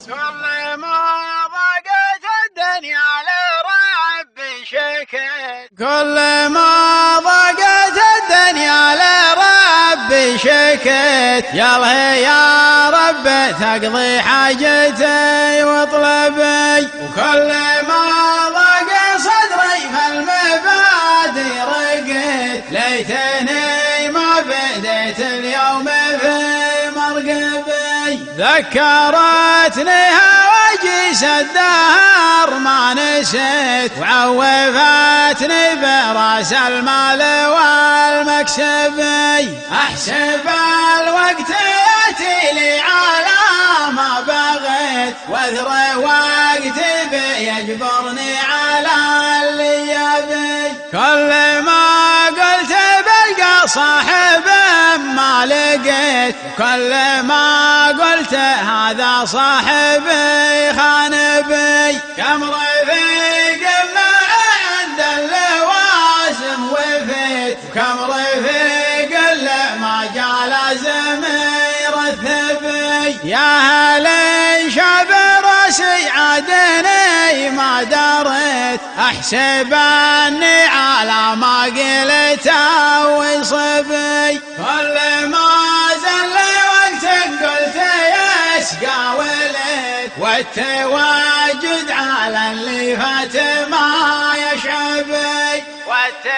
كل ما ضاقت الدنيا لربي شكيت، كل ما ضاقت الدنيا لربي شكيت، يالله يا رب تقضي حاجتي واطلبي. وكل ما ضاق صدري فالمبادئ رقيت، ليتني ما بديت اليوم في مرقبي. ذكرتني هواجس الدهر ما نسيت، وعوفتني براس المال والمكسبي. احسب الوقت ياتي لي على ما بغيت، واذر وقتي بيجبرني على اللي يبي. كل ما قلت بلقى صاحب ما لقيت، كل ما قلت هذا صاحبي خان بي. كم رفيق معه عند اللوازم وفيت، وكم رفيق اللي ما جال زمير الثبي. يا هلي شاف راسي عدني ما دريت، احسب اني على ما قلت وصبي. كل ما زل وقتك قلت يسقى وليت، والتواجد على اللي فات ما يشبي، والتواجد